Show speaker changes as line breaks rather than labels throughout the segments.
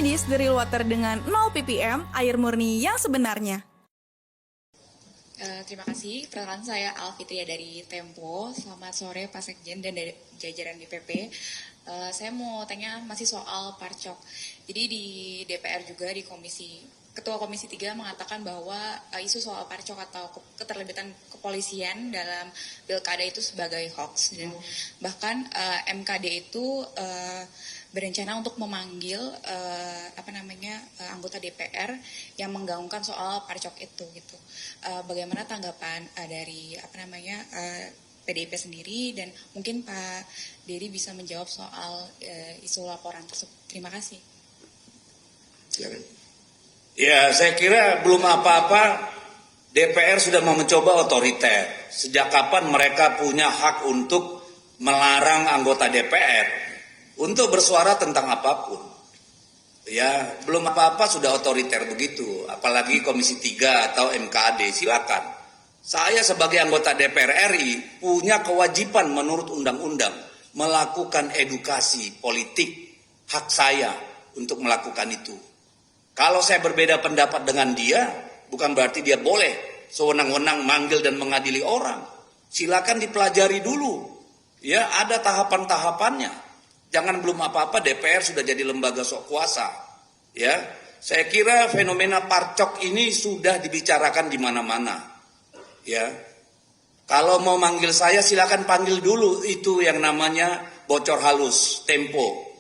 medis dari water dengan 0 ppm, air murni yang sebenarnya.
Terima kasih. Perkenalkan saya Alfitria dari Tempo. Selamat sore Pak Sekjen dan dari jajaran DPP. Saya mau tanya masih soal Parcok. Jadi di DPR juga di Ketua Komisi 3 mengatakan bahwa isu soal Parcok atau keterlibatan kepolisian dalam pilkada itu sebagai hoax. Dan bahkan MKD itu berencana untuk memanggil anggota DPR yang menggaungkan soal Parcok itu gitu. Bagaimana tanggapan dari PDIP sendiri, dan mungkin Pak Dery bisa menjawab soal isu laporan tersebut. Terima kasih.
Ya, saya kira belum apa-apa DPR sudah mau mencoba otoriter. Sejak kapan mereka punya hak untuk melarang anggota DPR untuk bersuara tentang apapun? Ya, belum apa-apa sudah otoriter begitu, apalagi Komisi 3 atau MKD, silakan. Saya sebagai anggota DPR RI punya kewajiban menurut undang-undang melakukan edukasi politik, hak saya untuk melakukan itu. Kalau saya berbeda pendapat dengan dia, bukan berarti dia boleh sewenang-wenang manggil dan mengadili orang. Silakan dipelajari dulu. Ya, ada tahapan-tahapannya. Jangan belum apa-apa DPR sudah jadi lembaga sok kuasa. Ya, saya kira fenomena Parcok ini sudah dibicarakan di mana-mana. Ya, kalau mau manggil saya silakan panggil dulu itu yang namanya bocor halus, Tempo.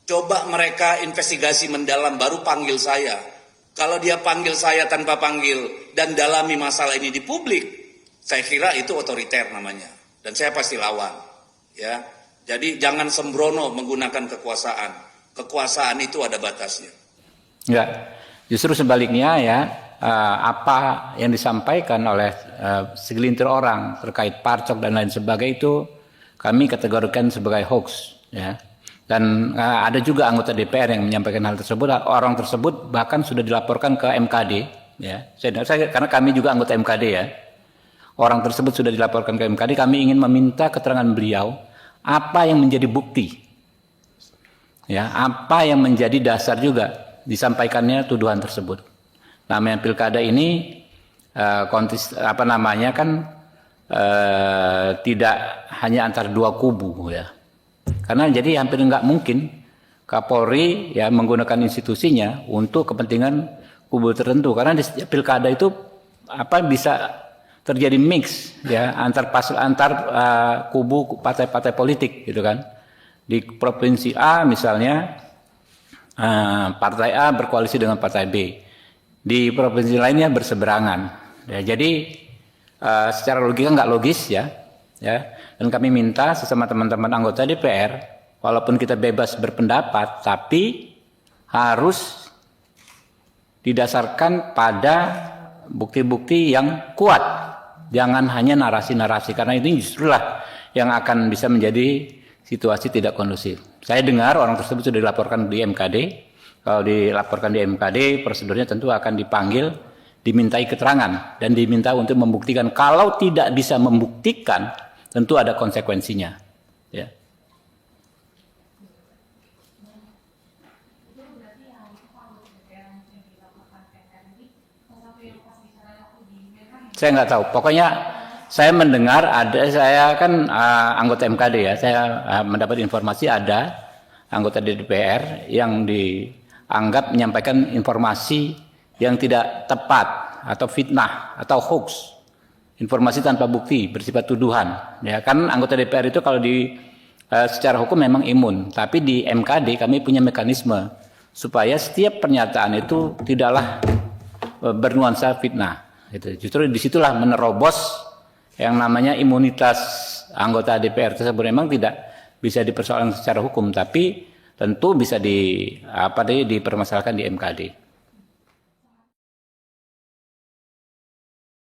Coba mereka investigasi mendalam baru panggil saya. Kalau dia panggil saya tanpa panggil dan dalami masalah ini di publik, saya kira itu otoriter namanya. Dan saya pasti lawan. Ya. Jadi jangan sembrono menggunakan kekuasaan. Kekuasaan itu ada batasnya.
Enggak, justru sebaliknya ya, apa yang disampaikan oleh segelintir orang terkait Parcok dan lain sebagainya itu kami kategorikan sebagai hoax. Ya. Dan ada juga anggota DPR yang menyampaikan hal tersebut. Orang tersebut bahkan sudah dilaporkan ke MKD. Ya. Karena kami juga anggota MKD ya. Orang tersebut sudah dilaporkan ke MKD. Kami ingin meminta keterangan beliau. Apa yang menjadi bukti, ya, apa yang menjadi dasar juga disampaikannya tuduhan tersebut. Namanya pilkada ini tidak hanya antara dua kubu ya, karena jadi hampir nggak mungkin Kapolri ya menggunakan institusinya untuk kepentingan kubu tertentu, karena di pilkada itu bisa terjadi mix ya antar kubu partai-partai politik gitu kan. Di provinsi A misalnya partai A berkoalisi dengan partai B. Di provinsi lainnya berseberangan. Ya, jadi secara logika nggak logis ya. Dan kami minta sesama teman-teman anggota DPR, walaupun kita bebas berpendapat, tapi harus didasarkan pada bukti-bukti yang kuat. Jangan hanya narasi-narasi, karena ini justrulah yang akan bisa menjadi situasi tidak kondusif. Saya dengar orang tersebut sudah dilaporkan di MKD. Kalau dilaporkan di MKD, prosedurnya tentu akan dipanggil, dimintai keterangan, dan diminta untuk membuktikan. Kalau tidak bisa membuktikan, tentu ada konsekuensinya. Ya. Saya nggak tahu. Pokoknya saya mendengar saya kan anggota MKD ya. Saya mendapat informasi ada anggota DPR yang dianggap menyampaikan informasi yang tidak tepat atau fitnah atau hoax, informasi tanpa bukti bersifat tuduhan. Ya kan anggota DPR itu kalau secara hukum memang imun, tapi di MKD kami punya mekanisme supaya setiap pernyataan itu tidaklah bernuansa fitnah. Justru disitulah menerobos yang namanya imunitas anggota DPR tersebut. Memang tidak bisa dipersoalkan secara hukum, tapi tentu bisa dipermasalahkan di MKD.